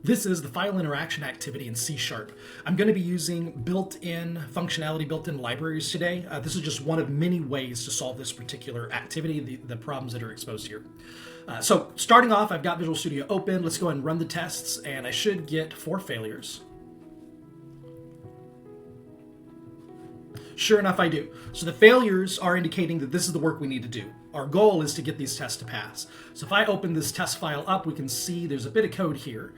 This is the file interaction activity in C#. I'm going to be using built-in functionality, built-in libraries today. This is just one of many ways to solve this particular activity, the problems that are exposed here. So starting off, I've got Visual Studio open. Let's go ahead and run the tests, and I should get 4 failures. Sure enough, I do. So the failures are indicating that this is the work we need to do. Our goal is to get these tests to pass. So if I open this test file up, we can see there's a bit of code here.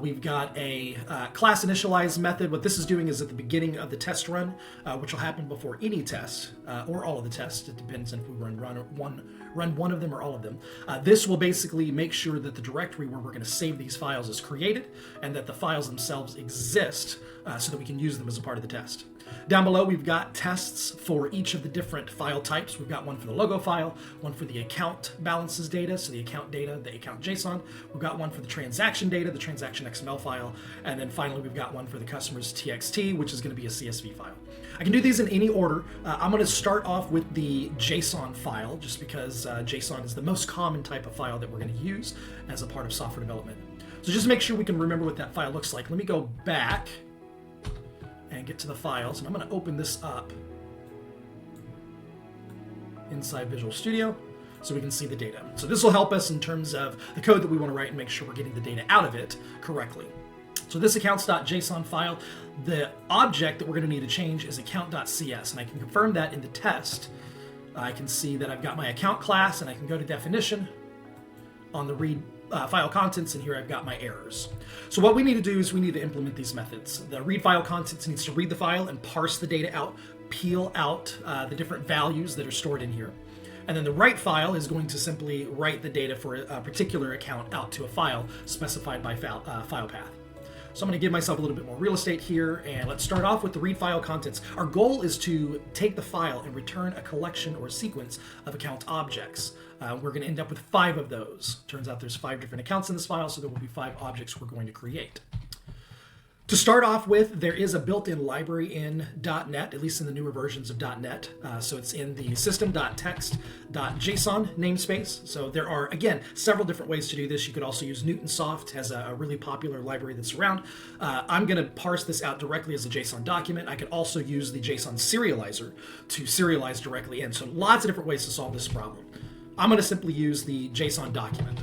We've got a class initialize method. What this is doing is at the beginning of the test run, which will happen before any test, or all of the tests. It depends on if we run one of them or all of them. This will basically make sure that the directory where we're going to save these files is created, and that the files themselves exist so that we can use them as a part of the test. Down below, we've got tests for each of the different file types. We've got one for the logo file, one for the account balances data, so the account data, the account JSON. We've got one for the transaction data, the transaction XML file, and then finally we've got one for the customer's TXT, which is going to be a CSV file. I can do these in any order. I'm going to start off with the JSON file, just because JSON is the most common type of file that we're going to use as a part of software development. So just to make sure we can remember what that file looks like, let me go back and get to the files, and I'm going to open this up inside Visual Studio so we can see the data. So this will help us in terms of the code that we want to write and make sure we're getting the data out of it correctly. So this accounts.json file, the object that we're going to need to change is account.cs, and I can confirm that in the test. I can see that I've got my account class, and I can go to definition on the read file contents, and here I've got my errors. So what we need to do is we need to implement these methods. The read file contents needs to read the file and parse the data out, peel out the different values that are stored in here. And then the write file is going to simply write the data for a particular account out to a file specified by file path. So I'm going to give myself a little bit more real estate here, and let's start off with the read file contents. Our goal is to take the file and return a collection or sequence of account objects. We're going to end up with 5 of those. Turns out there's 5 different accounts in this file, so there will be 5 objects we're going to create. To start off with, there is a built-in library in .NET, at least in the newer versions of .NET. So it's in the system.text.json namespace. So there are, again, several different ways to do this. You could also use Newtonsoft, has a really popular library that's around. I'm going to parse this out directly as a JSON document. I could also use the JSON serializer to serialize directly in. So lots of different ways to solve this problem. I'm going to simply use the JSON document.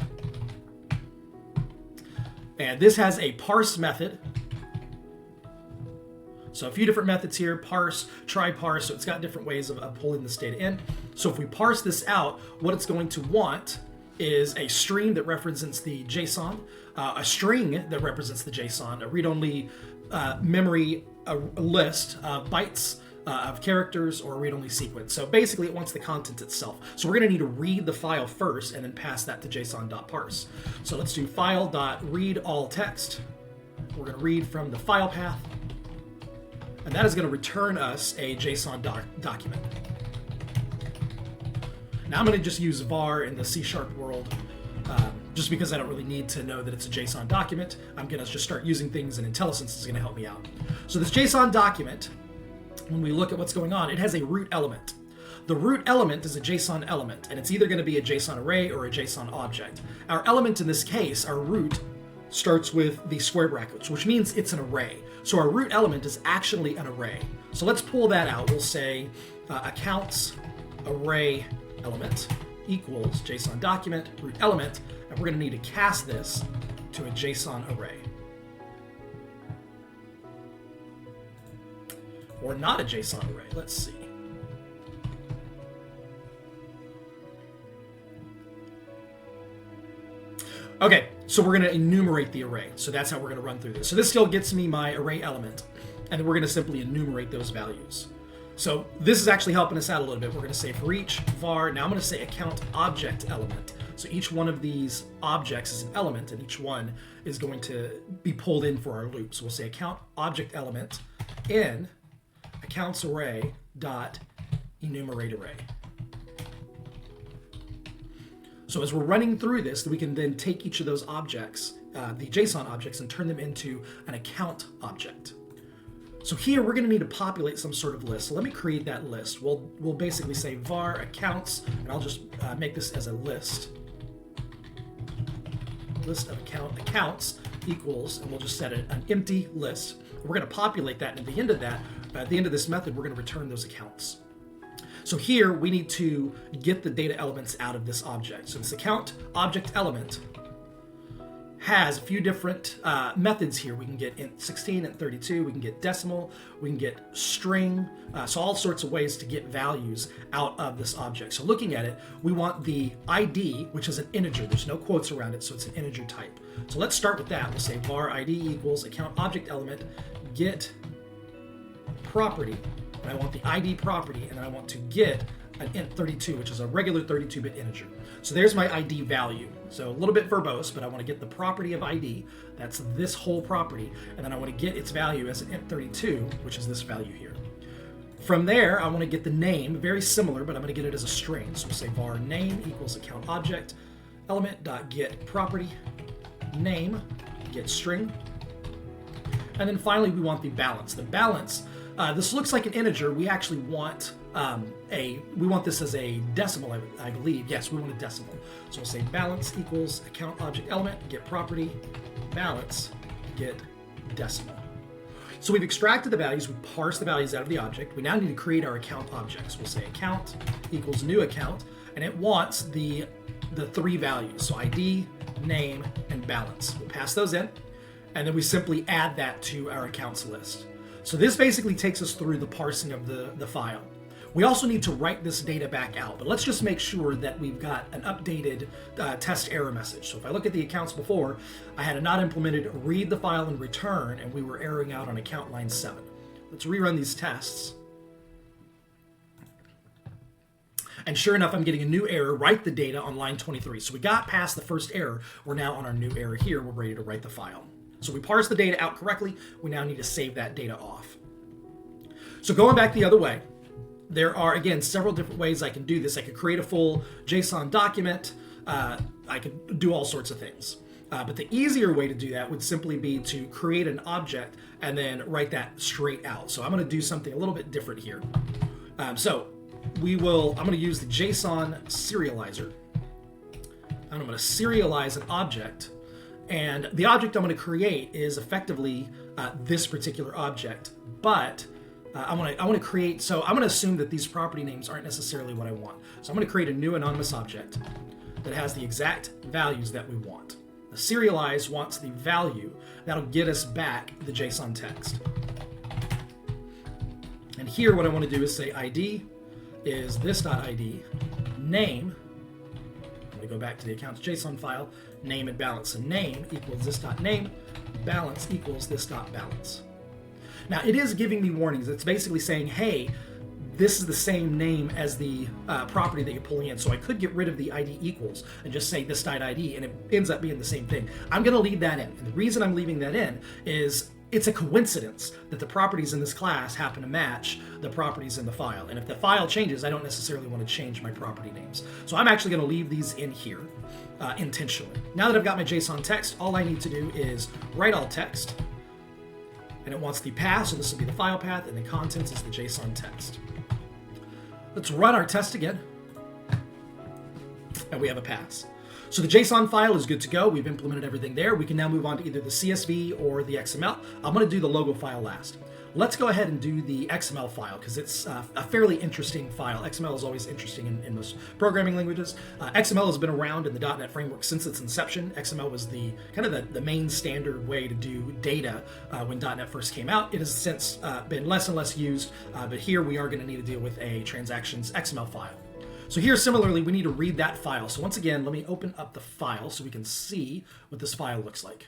And this has a parse method. So a few different methods here, parse, try parse, so it's got different ways of pulling this data in. So if we parse this out, what it's going to want is a stream that represents the JSON, a string that represents the JSON, a read-only memory a list of bytes of characters, or a read-only sequence. So basically it wants the content itself. So we're going to need to read the file first and then pass that to json.parse. So let's do file.readAllText. We're going to read from the file path, and that is going to return us a JSON document. Now I'm going to just use var in the C# world, just because I don't really need to know that it's a JSON document. I'm going to just start using things, and IntelliSense is going to help me out. So this JSON document, when we look at what's going on, it has a root element. The root element is a JSON element, and it's either going to be a JSON array or a JSON object. Our element in this case, our root, starts with the square brackets, which means it's an array. So our root element is actually an array. So let's pull that out. We'll say accounts array element equals JSON document root element, and we're going to need to cast this to a JSON array. Or not a JSON array. Let's see. Okay, so we're going to enumerate the array. So that's how we're going to run through this. So this still gets me my array element, and then we're going to simply enumerate those values. So this is actually helping us out a little bit. We're going to say for each var, now I'm going to say account object element. So each one of these objects is an element, and each one is going to be pulled in for our loop. So we'll say account object element in accounts array dot enumerate array. So as we're running through this, we can then take each of those objects, the JSON objects, and turn them into an account object. So here we're going to need to populate some sort of list. So let me create that list. We'll basically say var accounts, and I'll just make this as a list. List of accounts equals, and we'll just set an empty list. We're going to populate that, and at the end of that, at the end of this method, we're going to return those accounts. So here we need to get the data elements out of this object. So this account object element has a few different methods here. We can get int 16 and 32, we can get decimal, we can get string, so all sorts of ways to get values out of this object. So looking at it, we want the ID, which is an integer. There's no quotes around it, so it's an integer type. So let's start with that. We'll say var ID equals account object element get property, and I want the ID property, and I want to get an int 32, which is a regular 32-bit integer. So there's my ID value. So a little bit verbose, but I want to get the property of ID. That's this whole property. And then I want to get its value as an int 32, which is this value here. From there, I want to get the name, very similar, but I'm going to get it as a string. So we'll say var name equals account object element dot get property name get string. And then finally, we want the balance. The balance, this looks like an integer. We actually want we want this as a decimal, I believe. Yes, we want a decimal. So we'll say balance equals account object element, get property, balance, get decimal. So we've extracted the values, we parsed the values out of the object. We now need to create our account objects. We'll say account equals new account, and it wants the three values. So ID, name, and balance. We'll pass those in, and then we simply add that to our accounts list. So this basically takes us through the parsing of the file. We also need to write this data back out, but let's just make sure that we've got an updated test error message. So if I look at the accounts before, I had a not implemented read the file and return, and we were erroring out on account line 7. Let's rerun these tests. And sure enough, I'm getting a new error, write the data on line 23. So we got past the first error. We're now on our new error here. We're ready to write the file. So we parsed the data out correctly. We now need to save that data off. So going back the other way, there are, again, several different ways I can do this. I could create a full JSON document. I could do all sorts of things. But the easier way to do that would simply be to create an object and then write that straight out. So I'm going to do something a little bit different here. I'm going to use the JSON serializer. And I'm going to serialize an object. And the object I'm going to create is effectively this particular object. But I want to create, so I'm going to assume that these property names aren't necessarily what I want. So I'm going to create a new anonymous object that has the exact values that we want. The serialize wants the value that'll get us back the JSON text. And here what I want to do is say ID is this.id, name, I'm going to go back to the accounts JSON file, name and balance. And name equals this.name, balance equals this.balance. Now, it is giving me warnings. It's basically saying, hey, this is the same name as the property that you're pulling in. So I could get rid of the ID equals and just say this.id, and it ends up being the same thing. I'm going to leave that in. And the reason I'm leaving that in is it's a coincidence that the properties in this class happen to match the properties in the file. And if the file changes, I don't necessarily want to change my property names. So I'm actually going to leave these in here intentionally. Now that I've got my JSON text, all I need to do is write all text. And it wants the path, so this will be the file path, and the contents is the JSON text. Let's run our test again. And we have a pass. So the JSON file is good to go. We've implemented everything there. We can now move on to either the CSV or the XML. I'm going to do the logo file last. Let's go ahead and do the XML file because it's a fairly interesting file. XML is always interesting in most programming languages. XML has been around in the .NET framework since its inception. XML was the main standard way to do data when .NET first came out. It has since been less and less used, but here we are going to need to deal with a transactions XML file. So here, similarly, we need to read that file. So once again, let me open up the file so we can see what this file looks like.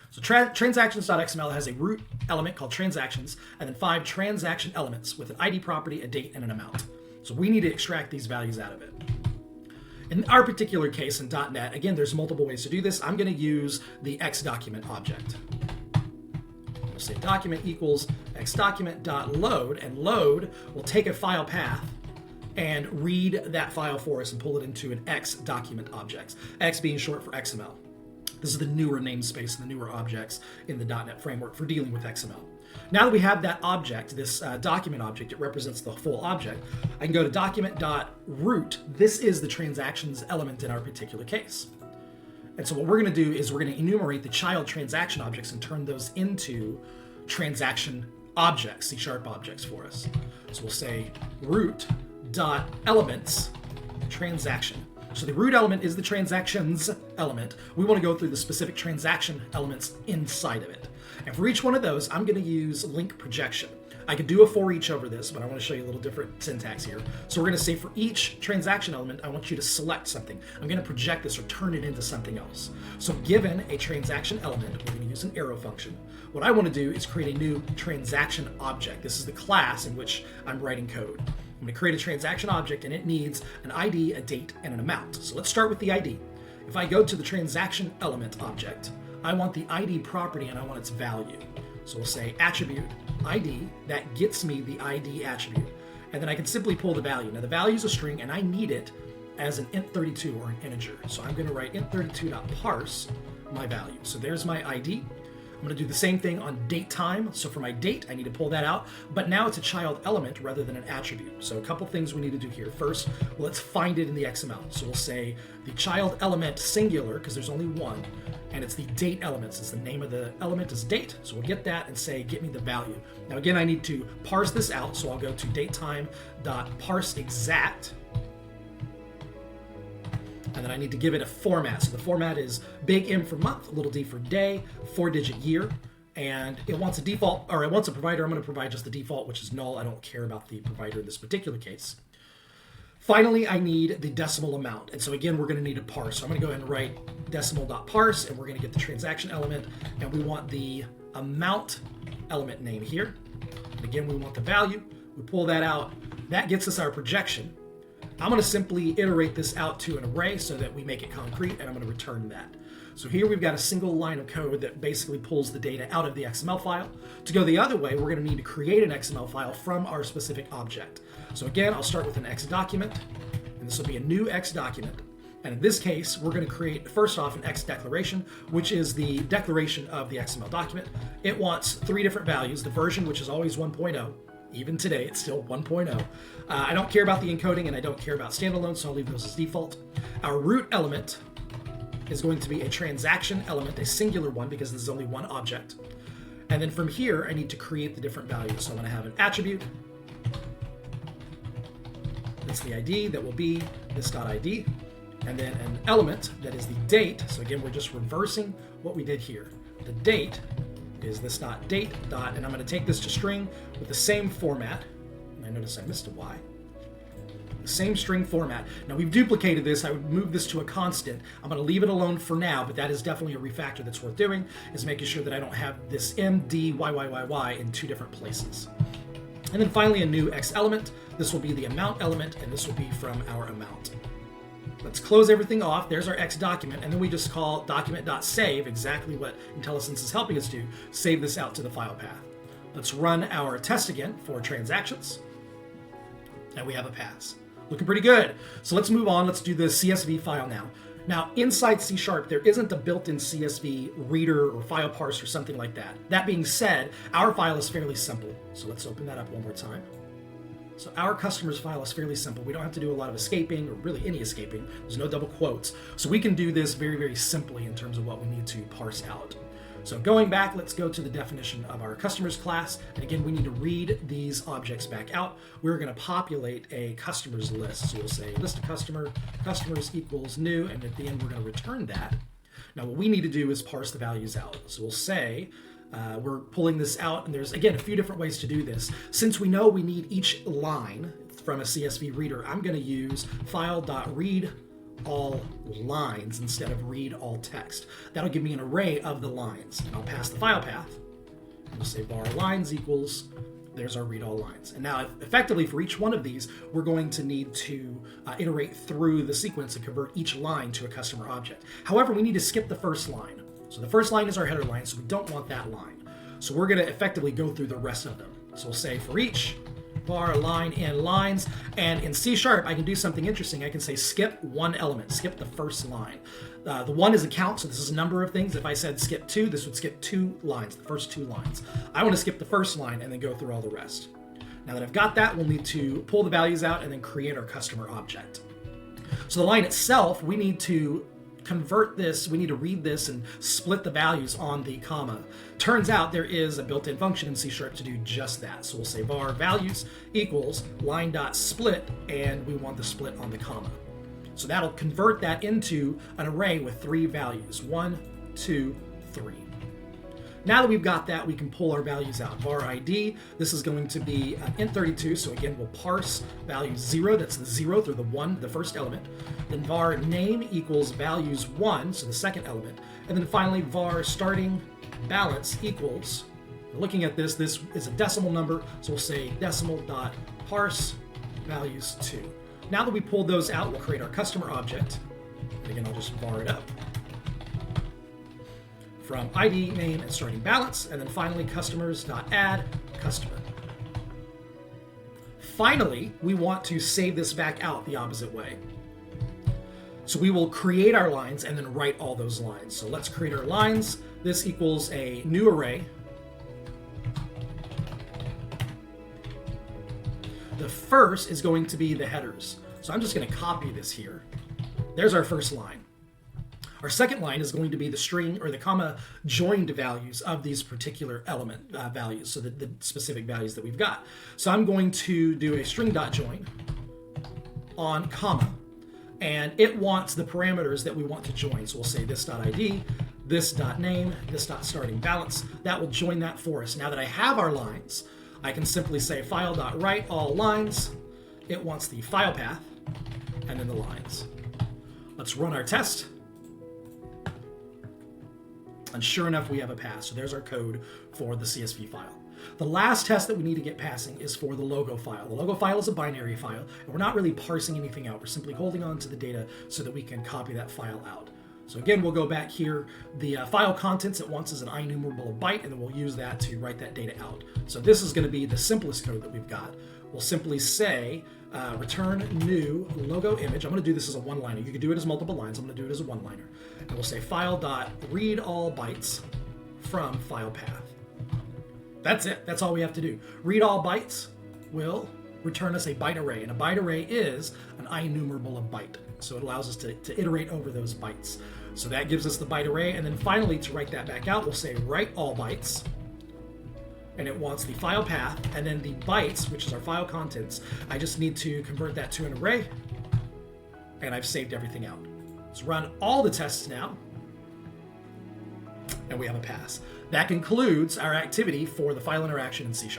So transactions.xml has a root element called transactions, and then 5 transaction elements with an ID property, a date, and an amount. So we need to extract these values out of it. In our particular case in .NET, again, there's multiple ways to do this. I'm going to use the xDocument object. We'll say document equals xDocument.load, and load will take a file path and read that file for us and pull it into an xDocument object, X being short for XML. This is the newer namespace and the newer objects in the .NET framework for dealing with XML. Now that we have that object, this document object, it represents the full object, I can go to document.root. This is the transactions element in our particular case. And so what we're going to do is we're going to enumerate the child transaction objects and turn those into transaction objects, C# objects for us. So we'll say root.elements transaction. So the root element is the transactions element. We want to go through the specific transaction elements inside of it. And for each one of those, I'm going to use link projection. I could do a for each over this, but I want to show you a little different syntax here. So we're going to say for each transaction element, I want you to select something. I'm going to project this or turn it into something else. So given a transaction element, we're going to use an arrow function. What I want to do is create a new transaction object. This is the class in which I'm writing code. I'm going to create a transaction object, and it needs an ID, a date, and an amount. So let's start with the ID. If I go to the transaction element object, I want the ID property and I want its value. So we'll say attribute ID, that gets me the ID attribute. And then I can simply pull the value. Now the value is a string and I need it as an int32 or an integer. So I'm going to write int32.parse my value. So there's my ID. I'm going to do the same thing on date time. So for my date, I need to pull that out, but now it's a child element rather than an attribute. So a couple things we need to do here. First, let's find it in the XML. So we'll say the child element singular, because there's only one, and it's the date elements. It's the name of the element is date. So we'll get that and say, get me the value. Now again, I need to parse this out. So I'll go to datetime.parseExact. And then I need to give it a format. So the format is big M for month, little d for day, 4-digit year. And it wants a default, or it wants a provider. I'm going to provide just the default, which is null. I don't care about the provider in this particular case. Finally, I need the decimal amount. And so again, we're going to need a parse. So I'm going to go ahead and write decimal.parse, and we're going to get the transaction element. And we want the amount element name here. And again, we want the value. We pull that out. That gets us our projection. I'm going to simply iterate this out to an array so that we make it concrete, and I'm going to return that. So here we've got a single line of code that basically pulls the data out of the XML file. To go the other way, we're going to need to create an XML file from our specific object. So again, I'll start with an X document, and this will be a new X document. And in this case, we're going to create, first off, an X declaration, which is the declaration of the XML document. It wants 3 different values, the version, which is always 1.0. Even today, it's still 1.0. I don't care about the encoding and I don't care about standalone, so I'll leave those as default. Our root element is going to be a transaction element, a singular one, because there's only one object. And then from here, I need to create the different values. So I'm going to have an attribute. That's the ID that will be this.id. And then an element that is the date. So again, we're just reversing what we did here. The date is this .date dot, and I'm going to take this to string with the same format. And I notice I missed a Y. The same string format. Now we've duplicated this. I would move this to a constant. I'm going to leave it alone for now, but that is definitely a refactor that's worth doing, is making sure that I don't have this MDYYYY in 2 different places. And then finally a new X element. This will be the amount element, and this will be from our amount. Let's close everything off. There's our X document, and then we just call document.save, exactly what IntelliSense is helping us do, save this out to the file path. Let's run our test again for transactions, and we have a pass. Looking pretty good. So let's move on. Let's do the CSV file now. Now, inside C#, there isn't a built-in CSV reader or file parse or something like that. That being said, our file is fairly simple. So let's open that up one more time. So our customer's file is fairly simple. We don't have to do a lot of escaping or really any escaping. There's no double quotes. So we can do this very, very simply in terms of what we need to parse out. So going back, let's go to the definition of our customer's class. And again, we need to read these objects back out. We're going to populate a customer's list. So we'll say list of customers equals new, and at the end, we're going to return that. Now what we need to do is parse the values out. So we'll say, we're pulling this out, and there's, again, a few different ways to do this. Since we know we need each line from a CSV reader, I'm going to use file.read all lines instead of read all text. That'll give me an array of the lines, and I'll pass the file path. We'll say var lines equals, there's our read all lines. And now effectively for each one of these, we're going to need to iterate through the sequence and convert each line to a customer object. However, we need to skip the first line. So the first line is our header line, so we don't want that line. So we're going to effectively go through the rest of them. So we'll say for each var line in lines, and in C# I can do something interesting. I can say skip one element, skip the first line. The 1 is a count, so this is a number of things. If I said skip 2, this would skip 2 lines, the first 2 lines. I want to skip the first line and then go through all the rest. Now that I've got that, we'll need to pull the values out and then create our customer object. So the line itself, we need to convert this, we need to read this and split the values on the comma. Turns out there is a built-in function in C# to do just that. So we'll say var values equals line.split, and we want the split on the comma. So that'll convert that into an array with 3 values, 1, 2, 3. Now that we've got that, we can pull our values out. Var ID, this is going to be an int32, so again, we'll parse value 0, that's the 0th or the 1, the first element. Then var name equals values 1, so the second element. And then finally, var starting balance equals, looking at this is a decimal number, so we'll say decimal.parse values 2. Now that we pulled those out, we'll create our customer object. And again, I'll just var it up. From ID, name, and starting balance, and then finally customers.add customer. Finally, we want to save this back out the opposite way. So we will create our lines and then write all those lines. So let's create our lines. This equals a new array. The first is going to be the headers. So I'm just going to copy this here. There's our first line. Our second line is going to be the string or the comma joined values of these particular element values, so the specific values that we've got. So I'm going to do a string.join on comma, and it wants the parameters that we want to join. So we'll say this.id, this.name, this.starting balance. That will join that for us. Now that I have our lines, I can simply say file.write all lines. It wants the file path and then the lines. Let's run our test. And sure enough, we have a pass. So there's our code for the CSV file. The last test that we need to get passing is for the logo file. The logo file is a binary file, and we're not really parsing anything out. We're simply holding on to the data so that we can copy that file out. So again, we'll go back here. The file contents it wants is an IEnumerable byte, and then we'll use that to write that data out. So this is going to be the simplest code that we've got. We'll simply say return new logo image. I'm going to do this as a one-liner. You can do it as multiple lines. I'm going to do it as a one-liner. And we'll say file.read all bytes from file path. That's it. That's all we have to do. Read all bytes will return us a byte array, and a byte array is an IEnumerable of byte. So it allows us to iterate over those bytes. So that gives us the byte array, and then finally to write that back out, we'll say write all bytes, and it wants the file path, and then the bytes, which is our file contents. I just need to convert that to an array, and I've saved everything out. Let's run all the tests now, and we have a pass. That concludes our activity for the file interaction in C#.